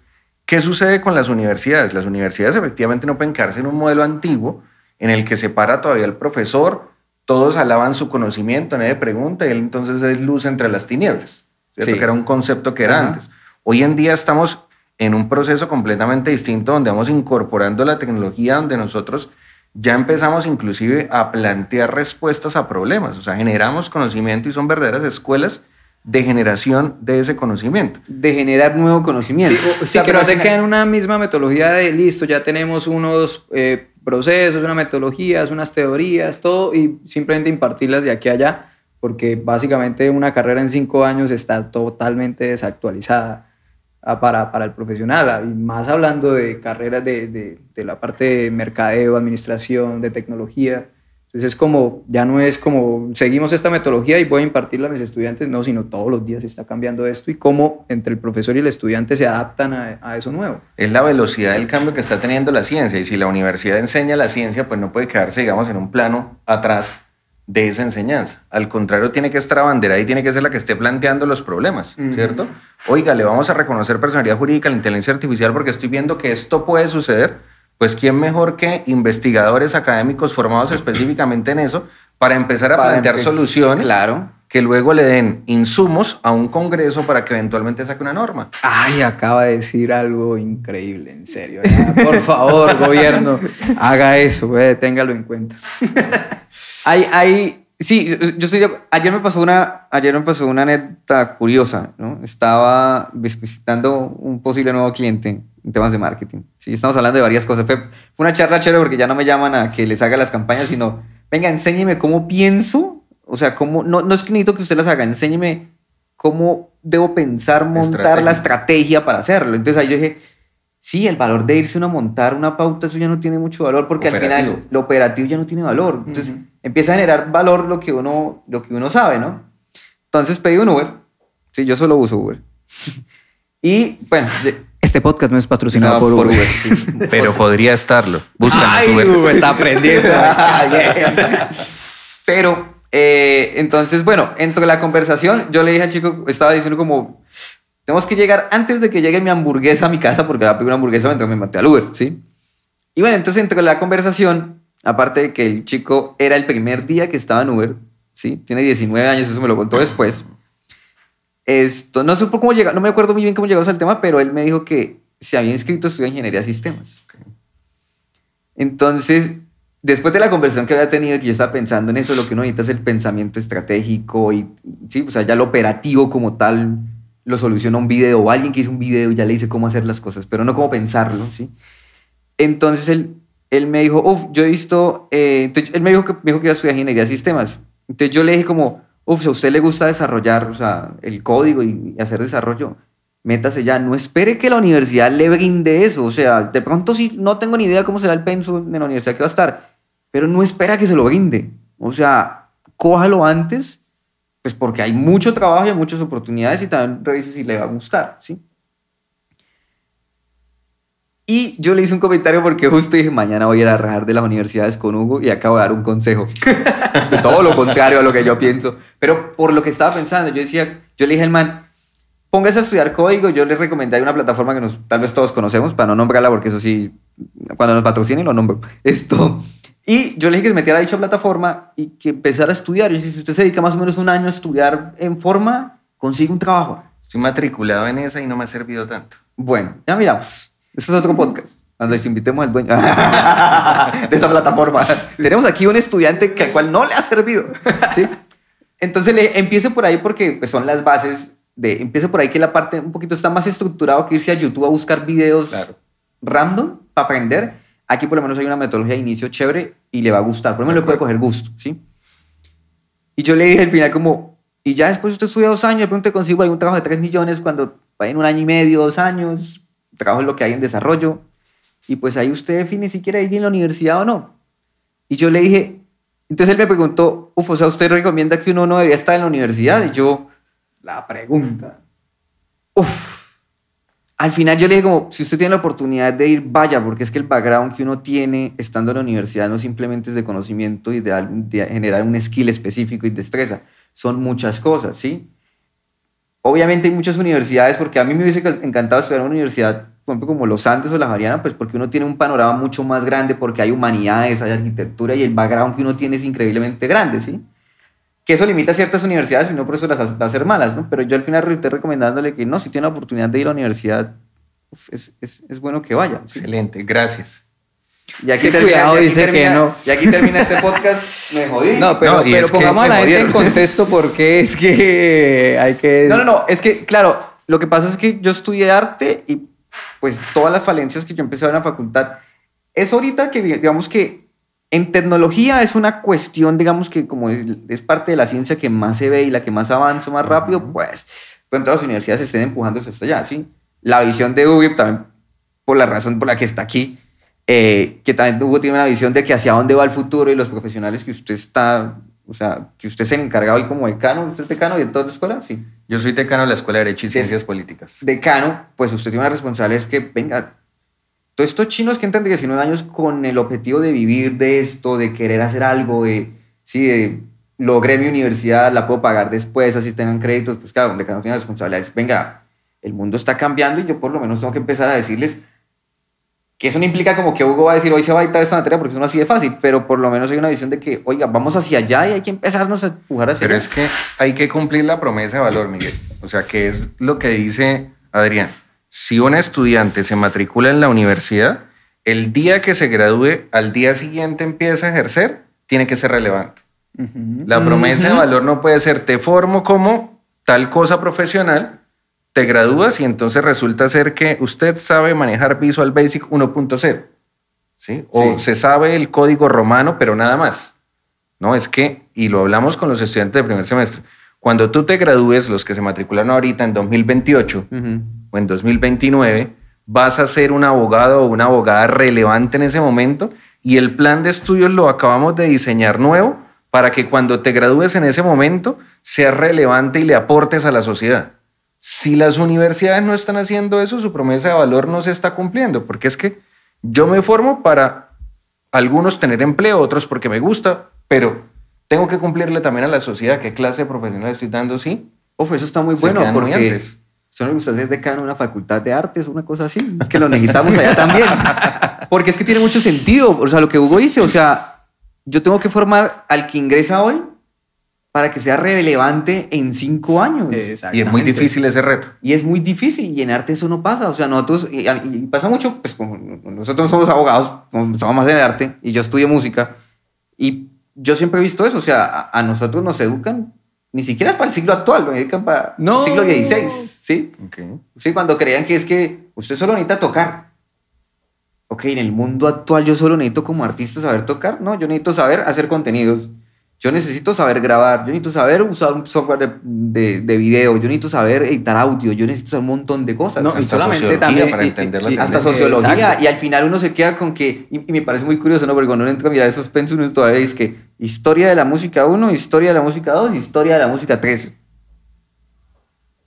¿qué sucede con las universidades? Las universidades efectivamente no pueden quedarse en un modelo antiguo en el que se para todavía el profesor, todos alaban su conocimiento, nadie pregunta, y él entonces es luz entre las tinieblas, ¿cierto? Que era un concepto que era antes. Hoy en día estamos en un proceso completamente distinto donde vamos incorporando la tecnología, donde nosotros ya empezamos inclusive a plantear respuestas a problemas, o sea, generamos conocimiento y son verdaderas escuelas de generación de ese conocimiento. De generar nuevo conocimiento. Sí, que no se queda en una misma metodología de listo, ya tenemos unos procesos, unas metodologías, unas teorías, todo, y simplemente impartirlas de aquí a allá, porque básicamente una carrera en 5 años está totalmente desactualizada para el profesional, y más hablando de carreras de la parte de mercadeo, administración, de tecnología. Entonces es como, ya no es como seguimos esta metodología y voy a impartirla a mis estudiantes, no, sino todos los días se está cambiando esto y cómo entre el profesor y el estudiante se adaptan a eso nuevo. Es la velocidad del cambio que está teniendo la ciencia, y si la universidad enseña la ciencia, pues no puede quedarse, digamos, en un plano atrás de esa enseñanza. Al contrario, tiene que estar abanderada y tiene que ser la que esté planteando los problemas, ¿cierto? Oiga, le vamos a reconocer personalidad jurídica a la inteligencia artificial porque estoy viendo que esto puede suceder. Pues ¿quién mejor que investigadores académicos formados específicamente en eso para empezar a plantear soluciones que luego le den insumos a un congreso para que eventualmente saque una norma? Ay, acaba de decir algo increíble, en serio. Ya, por favor, gobierno, haga eso, téngalo en cuenta. Sí, yo estoy ayer me pasó una anécdota curiosa, ¿no? Estaba visitando un posible nuevo cliente en temas de marketing. Sí, estamos hablando de varias cosas. Fue una charla chévere porque ya no me llaman a que les haga las campañas, sino, venga, enséñeme cómo pienso. O sea, cómo, no es que necesito que usted las haga, enséñeme cómo debo pensar, montar la estrategia para hacerlo. Entonces ahí yo dije, sí, el valor de irse uno a montar una pauta, eso ya no tiene mucho valor porque al final lo operativo ya no tiene valor. Entonces empieza a generar valor lo que uno sabe, ¿no? Entonces pedí un Uber. Sí, yo solo uso Uber. Y bueno, este podcast no es patrocinado por Uber. Sí. Pero podría estarlo. Búscanos Uber. Uber está aprendiendo. Pero entonces, bueno, entre la conversación, yo le dije al chico, estaba diciendo como, tenemos que llegar antes de que llegue mi hamburguesa a mi casa, porque va a pedir una hamburguesa, entonces me monté al Uber, ¿sí? Y bueno, entonces entre la conversación, aparte de que el chico era el primer día que estaba en Uber, ¿sí? Tiene 19 años, eso me lo contó después. No sé por cómo llegó, no me acuerdo muy bien cómo llegamos al tema, pero él me dijo que se había inscrito a estudiar ingeniería de sistemas. Entonces, después de la conversación que había tenido, que yo estaba pensando en eso, lo que uno necesita es el pensamiento estratégico y, sí, o sea, ya lo operativo como tal lo soluciona un video o alguien que hizo un video y ya le dice cómo hacer las cosas, pero no cómo pensarlo, ¿sí? Entonces él me dijo, yo he visto, entonces él me dijo que iba a estudiar ingeniería de sistemas. Entonces yo le dije como, si a usted le gusta desarrollar, o sea, el código y hacer desarrollo, métase ya, no espere que la universidad le brinde eso, o sea, de pronto sí, no tengo ni idea cómo será el pensum en la universidad que va a estar, pero no espera que se lo brinde, o sea, cójalo antes, pues porque hay mucho trabajo y hay muchas oportunidades y también revise si le va a gustar, ¿sí? Y yo le hice un comentario porque justo dije, mañana voy a ir a rajar de las universidades con Hugo y acabo de dar un consejo. De todo lo contrario a lo que yo pienso. Pero por lo que estaba pensando, yo le dije al man, póngase a estudiar código. Yo les recomendé una plataforma que tal vez todos conocemos, para no nombrarla, porque eso sí, cuando nos patrocinen lo nombro. Y yo le dije que se metiera a dicha plataforma y que empezara a estudiar. Y yo dije, si usted se dedica más o menos un año a estudiar en forma, consigue un trabajo. Estoy matriculado en esa y no me ha servido tanto. Bueno, ya miramos. Eso es otro podcast. Cuando les invitemos al dueño de esa plataforma. Tenemos aquí un estudiante al cual no le ha servido. ¿Sí? Entonces empiece por ahí porque pues, son las bases. Empiece por ahí que la parte un poquito está más estructurado que irse a YouTube a buscar videos random para aprender. Aquí por lo menos hay una metodología de inicio chévere y le va a gustar. Por lo menos le puede coger gusto. ¿Sí? Y yo le dije al final como, y ya después usted estudia 2 años, de pronto consigo algún trabajo de 3 millones cuando va en 1 año y medio, 2 años, trabajo en lo que hay en desarrollo. Y pues ahí usted define si quiere ir en la universidad o no. Y yo le dije, entonces él me preguntó, o sea, ¿usted recomienda que uno no debería estar en la universidad? Y yo, la pregunta. Al final yo le dije como, si usted tiene la oportunidad de ir, vaya, porque es que el background que uno tiene estando en la universidad no simplemente es de conocimiento y de generar un skill específico y destreza. Son muchas cosas, ¿sí? Obviamente hay muchas universidades, porque a mí me hubiese encantado estudiar en una universidad, por ejemplo, como los Andes o la Javeriana, pues porque uno tiene un panorama mucho más grande, porque hay humanidades, hay arquitectura y el background que uno tiene es increíblemente grande, ¿sí? Que eso limita a ciertas universidades y no por eso las va a hacer malas, ¿no? Pero yo al final estoy recomendándole que no, si tiene la oportunidad de ir a la universidad, es bueno que vaya. ¿Sí? Excelente, gracias. Y aquí termina este podcast, me jodí. No, pero pongamos a la gente en contexto porque es que hay que... No, es que, claro, lo que pasa es que yo estudié arte y pues todas las falencias que yo empecé a ver en la facultad, es ahorita que, digamos que en tecnología es una cuestión, digamos que como es parte de la ciencia que más se ve y la que más avanza más rápido, pues todas las universidades estén empujando hasta allá, ¿sí? La visión de Hugo también, por la razón por la que está aquí, que también Hugo tiene una visión de que hacia dónde va el futuro y los profesionales que usted está, o sea, que usted es el encargado y como decano, ¿usted es decano de toda la escuela? Sí. Yo soy decano de la Escuela de Derecho y Ciencias Políticas. Decano, pues usted tiene una responsabilidad, es que, venga, todos estos chinos que entran de 19 años con el objetivo de vivir de esto, de querer hacer algo, de logré mi universidad, la puedo pagar después, así tengan créditos, pues claro, un decano tiene responsabilidades, venga, el mundo está cambiando y yo por lo menos tengo que empezar a decirles que eso no implica como que Hugo va a decir hoy se va a dictar esta materia porque eso no es así de fácil, pero por lo menos hay una visión de que, oiga, vamos hacia allá y hay que empezarnos a empujar hacia allá. Pero es que hay que cumplir la promesa de valor, Miguel. O sea, que es lo que dice Adrián. Si un estudiante se matricula en la universidad, el día que se gradúe, al día siguiente empieza a ejercer, tiene que ser relevante. La promesa de valor no puede ser te formo como tal cosa profesional, te gradúas y entonces resulta ser que usted sabe manejar Visual Basic 1.0, ¿sí? O se sabe el código romano, pero nada más. No, es que, y lo hablamos con los estudiantes de primer semestre, cuando tú te gradúes, los que se matriculan ahorita en 2028 o en 2029, vas a ser un abogado o una abogada relevante en ese momento y el plan de estudios lo acabamos de diseñar nuevo para que cuando te gradúes en ese momento seas relevante y le aportes a la sociedad. Si las universidades no están haciendo eso, su promesa de valor no se está cumpliendo, porque es que yo me formo para algunos tener empleo, otros porque me gusta, pero tengo que cumplirle también a la sociedad qué clase de profesional estoy dando, ¿sí? Eso está muy bueno, porque si no le gusta ser decano en una facultad de artes o una cosa así, es que lo necesitamos allá también, porque es que tiene mucho sentido, o sea, lo que Hugo dice, o sea, yo tengo que formar al que ingresa hoy para que sea relevante en 5 años. Y es muy difícil ese reto. Y es muy difícil, y en arte eso no pasa. O sea, nosotros, y pasa mucho, pues como nosotros somos abogados, somos más en el arte, y yo estudio música, y yo siempre he visto eso. O sea, a nosotros nos educan, ni siquiera para el siglo actual, nos educan para el siglo XVI, ¿sí? Okay. Sí, cuando creían que es que usted solo necesita tocar. Ok, en el mundo actual yo solo necesito como artista saber tocar. No, yo necesito saber hacer contenidos. Yo necesito saber grabar, yo necesito saber usar un software de video, yo necesito saber editar audio, yo necesito saber un montón de cosas. No, hasta solamente también para entender la hasta sociología. Exacto. Y al final uno se queda con que, y me parece muy curioso, ¿no? Porque cuando uno entra a mirar esos pensums todavía es que historia de la música 1, historia de la música 2, historia de la música 3.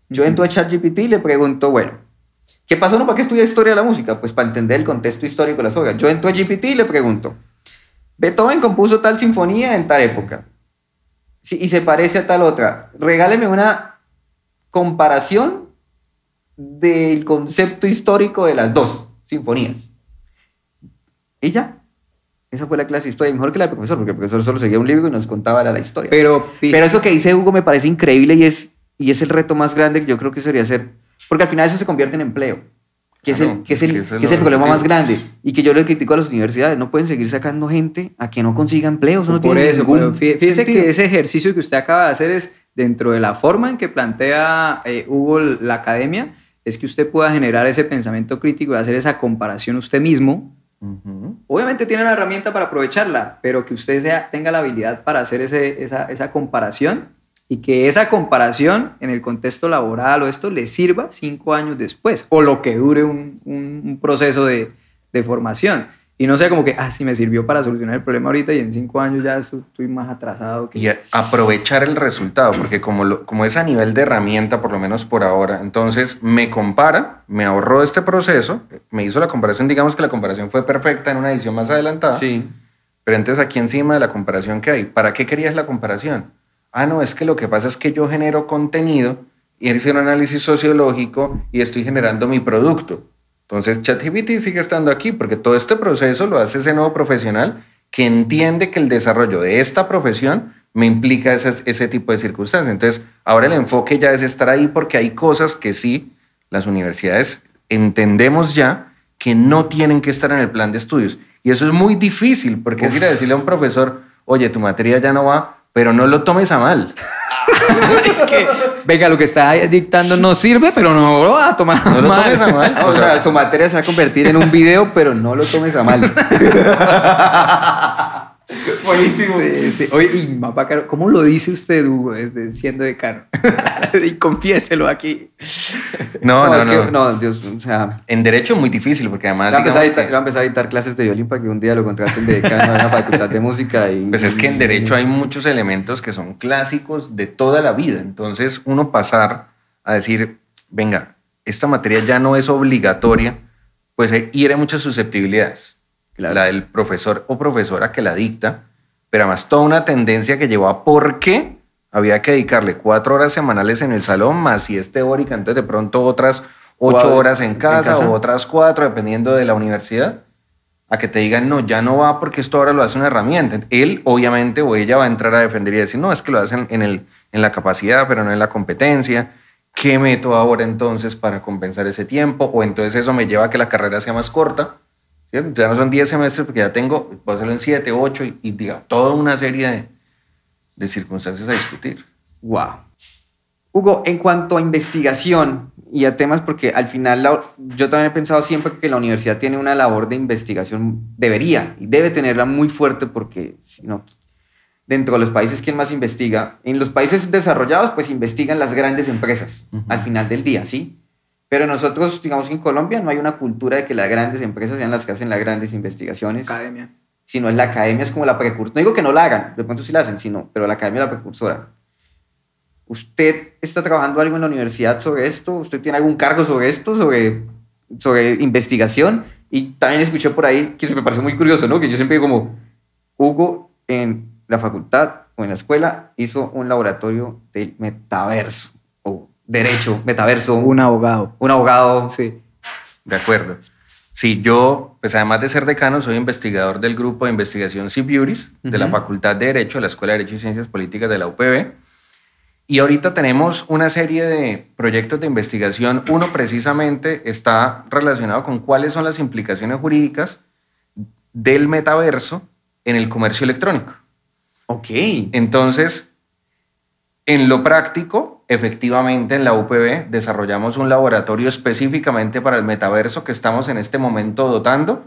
Yo entro a ChatGPT y le pregunto, bueno, ¿qué pasó? ¿No? ¿Para qué estudia historia de la música? Pues para entender el contexto histórico de las obras. Yo entro a GPT y le pregunto, Beethoven compuso tal sinfonía en tal época. Sí, y se parece a tal otra. Regáleme una comparación del concepto histórico de las dos sinfonías. Y ya. Esa fue la clase de historia, mejor que la del profesor, porque el profesor solo seguía un libro y nos contaba la historia. Pero eso que dice Hugo me parece increíble y es el reto más grande que yo creo que sería hacer, porque al final eso se convierte en empleo, que es el problema más grande, y que yo le critico a las universidades, no pueden seguir sacando gente a que no consiga empleo. No por tiene eso, ningún fíjese sentido. que ese ejercicio que usted acaba de hacer es dentro de la forma en que plantea Hugo la academia, es que usted pueda generar ese pensamiento crítico y hacer esa comparación usted mismo. Obviamente tiene la herramienta para aprovecharla, pero que usted tenga la habilidad para hacer esa comparación y que esa comparación en el contexto laboral o esto le sirva 5 años después o lo que dure un proceso de formación. Y no sea como que, sí me sirvió para solucionar el problema ahorita y en 5 años ya estoy más atrasado. Y aprovechar el resultado, porque como es a nivel de herramienta, por lo menos por ahora, entonces me compara, me ahorró este proceso, me hizo la comparación, digamos que la comparación fue perfecta en una edición más adelantada, Sí. pero entonces aquí encima de la comparación que hay, ¿para qué querías la comparación? No, es que lo que pasa es que yo genero contenido y hice un análisis sociológico y estoy generando mi producto. Entonces ChatGPT sigue estando aquí porque todo este proceso lo hace ese nuevo profesional que entiende que el desarrollo de esta profesión me implica ese tipo de circunstancias. Entonces ahora el enfoque ya es estar ahí porque hay cosas que sí, las universidades entendemos ya que no tienen que estar en el plan de estudios. Y eso es muy difícil porque es ir a decirle a un profesor, oye, tu materia ya no va, pero no lo tomes a mal. Es que, venga, lo que está dictando no sirve, pero no lo va a tomar No lo mal. tomes a mal. O sea, su materia se va a convertir en un video, pero no lo tomes a mal. Buenísimo. Sí, sí. Oye, y más bacano, ¿cómo lo dice usted, Hugo, siendo decano? Y confiéselo aquí. No. Dios, o sea... En derecho es muy difícil porque además... Le voy a empezar a dictar clases de violín para que un día lo contraten de decano en una facultad de música. Pues es que en derecho hay muchos elementos que son clásicos de toda la vida. Entonces uno pasar a decir, venga, esta materia ya no es obligatoria, pues hiere muchas susceptibilidades. Claro. La del profesor o profesora que la dicta, pero además toda una tendencia que llevó a por qué había que dedicarle 4 horas semanales en el salón, más si es teórica, entonces de pronto otras 8 horas en casa o otras 4, dependiendo de la universidad, a que te digan, no, ya no va porque esto ahora lo hace una herramienta. Él, obviamente, o ella va a entrar a defender y decir, no, es que lo hacen en la capacidad, pero no en la competencia. ¿Qué meto ahora entonces para compensar ese tiempo? O entonces eso me lleva a que la carrera sea más corta. ¿Sí? Ya no son 10 semestres porque ya puedo hacerlo en 7, 8 y diga, toda una serie de circunstancias a discutir. Wow. Hugo, en cuanto a investigación y a temas, porque al final yo también he pensado siempre que la universidad tiene una labor de investigación, debería y debe tenerla muy fuerte porque si no, dentro de los países, ¿quién más investiga? En los países desarrollados, pues investigan las grandes empresas al final del día, ¿sí? Pero nosotros, digamos que en Colombia no hay una cultura de que las grandes empresas sean las que hacen las grandes investigaciones. Academia. Sino la academia es como la precursora. No digo que no la hagan, de pronto sí la hacen, pero la academia es la precursora. ¿Usted está trabajando algo en la universidad sobre esto? ¿Usted tiene algún cargo sobre esto, sobre investigación? Y también escuché por ahí, que se me pareció muy curioso, ¿no? Que yo siempre digo como, Hugo en la facultad o en la escuela hizo un laboratorio del metaverso, o derecho, metaverso. Un abogado. Un abogado. Sí. De acuerdo. Sí, yo, pues además de ser decano, soy investigador del grupo de investigación CIBIURIS, de la Facultad de Derecho, de la Escuela de Derecho y Ciencias Políticas de la UPB. Y ahorita tenemos una serie de proyectos de investigación. Uno precisamente está relacionado con cuáles son las implicaciones jurídicas del metaverso en el comercio electrónico. Ok. Entonces, en lo práctico, efectivamente en la UPB desarrollamos un laboratorio específicamente para el metaverso que estamos en este momento dotando.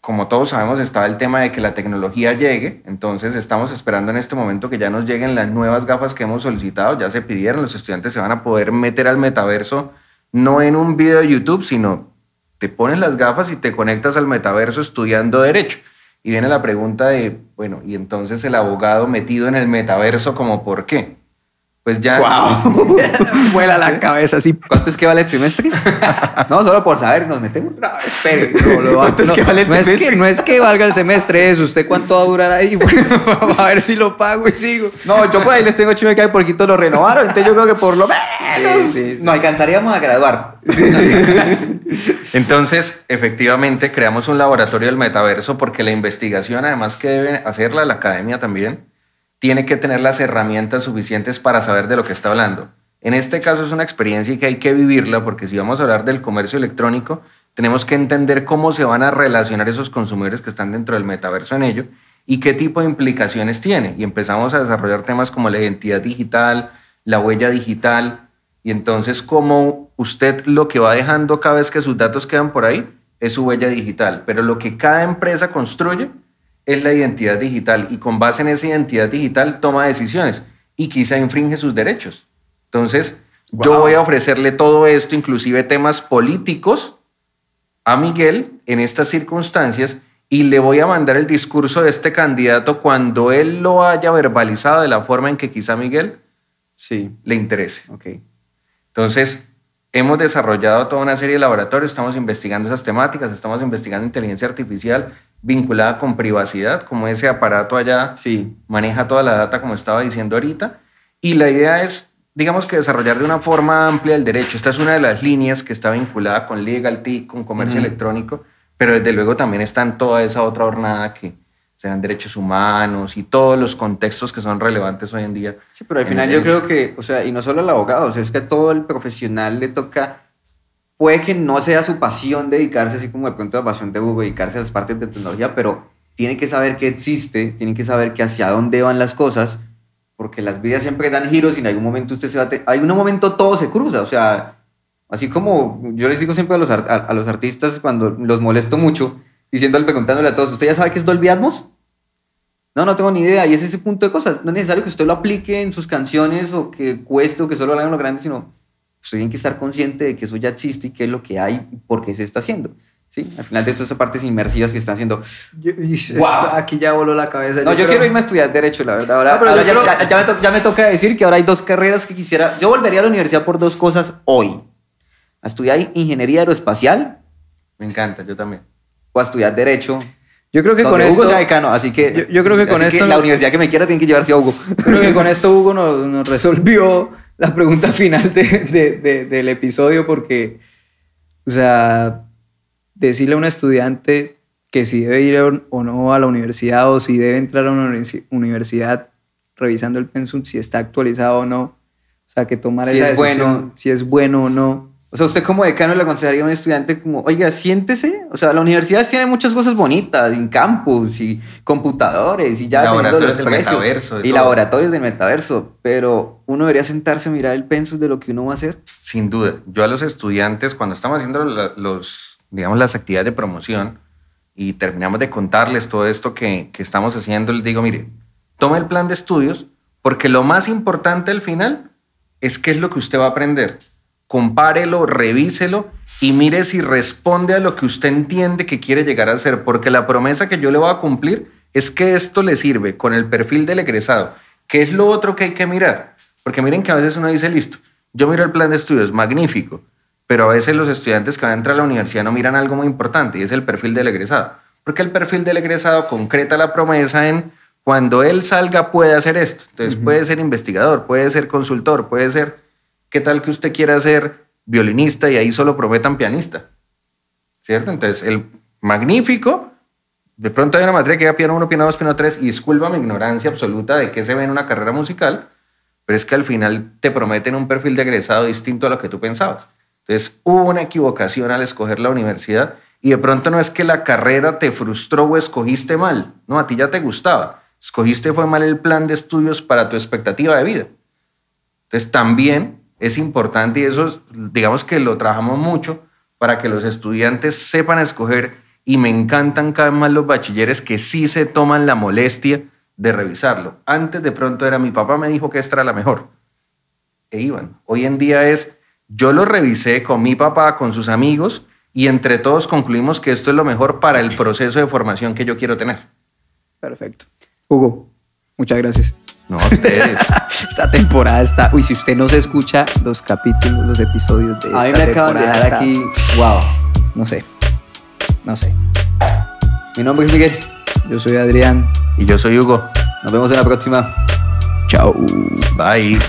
Como todos sabemos, estaba el tema de que la tecnología llegue, entonces estamos esperando en este momento que ya nos lleguen las nuevas gafas que hemos solicitado, ya se pidieron, los estudiantes se van a poder meter al metaverso no en un video de YouTube, sino te pones las gafas y te conectas al metaverso estudiando Derecho. Y viene la pregunta de, bueno, y entonces el abogado metido en el metaverso, ¿como por qué? pues ya... ¡Wow! Vuela la cabeza así. ¿Cuánto es que vale el semestre? No, solo por saber, nos metemos. No, espere. ¿Cuánto es que vale el semestre? No es que valga el semestre eso. ¿Usted cuánto va a durar ahí? Bueno, vamos a ver si lo pago y sigo. No, yo por ahí les tengo chino que hay poquito lo renovaron, entonces yo creo que por lo menos Sí. nos alcanzaríamos a graduar. Entonces, efectivamente, creamos un laboratorio del metaverso porque la investigación, además que debe hacerla la academia también, tiene que tener las herramientas suficientes para saber de lo que está hablando. En este caso es una experiencia y que hay que vivirla porque si vamos a hablar del comercio electrónico, tenemos que entender cómo se van a relacionar esos consumidores que están dentro del metaverso en ello y qué tipo de implicaciones tiene. Y empezamos a desarrollar temas como la identidad digital, la huella digital, y entonces cómo usted lo que va dejando cada vez que sus datos quedan por ahí es su huella digital, pero lo que cada empresa construye es la identidad digital y con base en esa identidad digital toma decisiones y quizá infringe sus derechos. Entonces, yo voy a ofrecerle todo esto, inclusive temas políticos, a Miguel en estas circunstancias y le voy a mandar el discurso de este candidato cuando él lo haya verbalizado de la forma en que quizá Miguel le interese. Okay. Entonces, hemos desarrollado toda una serie de laboratorios, estamos investigando esas temáticas, estamos investigando inteligencia artificial vinculada con privacidad, como ese aparato allá maneja toda la data, como estaba diciendo ahorita, y la idea es, digamos que desarrollar de una forma amplia el derecho. Esta es una de las líneas que está vinculada con Legal TIC, con comercio electrónico, pero desde luego también está en toda esa otra hornada que serán derechos humanos y todos los contextos que son relevantes hoy en día. Sí, pero al final yo creo que, o sea, y no solo al abogado, o sea, es que a todo el profesional le toca, puede que no sea su pasión dedicarse, así como de pronto la pasión de Hugo, dedicarse a las partes de tecnología, pero tiene que saber que existe, tiene que saber que hacia dónde van las cosas, porque las vidas siempre dan giros y en algún momento usted se va a... Hay un momento todo se cruza, o sea, así como yo les digo siempre a los artistas cuando los molesto mucho, preguntándole a todos, ¿usted ya sabe qué es Dolby Atmos? No tengo ni idea. Y es ese punto de cosas. No es necesario que usted lo aplique en sus canciones o que cueste o que solo lo hagan los grandes, sino usted tiene que estar consciente de que eso ya existe y qué es lo que hay y por qué se está haciendo. ¿Sí? Al final de todas esas partes inmersivas que están haciendo. Aquí ya voló la cabeza. No, yo quiero irme a estudiar Derecho, la verdad. Ahora ya me toca decir que ahora hay 2 carreras que quisiera. Yo volvería a la universidad por 2 cosas hoy. A estudiar Ingeniería Aeroespacial. Me encanta, yo también. O a estudiar Derecho. Yo creo que con Hugo esto... sea decano, así que... Yo creo que con esto... la universidad que me quiera tiene que llevarse a Hugo. Creo que con esto Hugo nos resolvió la pregunta final del episodio porque, o sea, decirle a un estudiante que si debe ir o no a la universidad o si debe entrar a una universidad revisando el pensum, si está actualizado o no, o sea, que tomar esa decisión, si es bueno o no. O sea, usted como decano le aconsejaría a un estudiante como, oiga, siéntese. O sea, la universidad tiene muchas cosas bonitas, en campus y computadores y ya laboratorios del metaverso. Y laboratorios del metaverso. Pero uno debería sentarse a mirar el pensum de lo que uno va a hacer. Sin duda. Yo a los estudiantes, cuando estamos haciendo las actividades de promoción y terminamos de contarles todo esto que estamos haciendo, les digo, mire, tome el plan de estudios porque lo más importante al final es qué es lo que usted va a aprender. Compárelo, revíselo y mire si responde a lo que usted entiende que quiere llegar a hacer, porque la promesa que yo le voy a cumplir es que esto le sirve con el perfil del egresado. ¿Qué es lo otro que hay que mirar? Porque miren que a veces uno dice, listo, yo miro el plan de estudios, magnífico, pero a veces los estudiantes que van a entrar a la universidad no miran algo muy importante y es el perfil del egresado, porque el perfil del egresado concreta la promesa en cuando él salga puede hacer esto. Entonces puede ser investigador, puede ser consultor, puede ser... ¿Qué tal que usted quiera ser violinista y ahí solo prometan pianista? ¿Cierto? Entonces, el magnífico, de pronto hay una materia que da piano 1, piano 2, piano 3, y disculpa mi ignorancia absoluta de qué se ve en una carrera musical, pero es que al final te prometen un perfil de egresado distinto a lo que tú pensabas. Entonces, hubo una equivocación al escoger la universidad y de pronto no es que la carrera te frustró o escogiste mal, no, a ti ya te gustaba. Escogiste fue mal el plan de estudios para tu expectativa de vida. Entonces, también... es importante y eso, digamos que lo trabajamos mucho para que los estudiantes sepan escoger y me encantan cada vez más los bachilleres que sí se toman la molestia de revisarlo. Antes de pronto era mi papá me dijo que esta era la mejor e iban. Hoy en día es yo lo revisé con mi papá, con sus amigos y entre todos concluimos que esto es lo mejor para el proceso de formación que yo quiero tener. Perfecto. Hugo, muchas gracias. No, ustedes. Esta temporada está... Uy, si usted no se escucha los capítulos, los episodios de esta A mí me acaban de temporada, dejar aquí, wow. No sé. Mi nombre es Miguel. Yo soy Adrián. Y yo soy Hugo. Nos vemos en la próxima. Chao. Bye.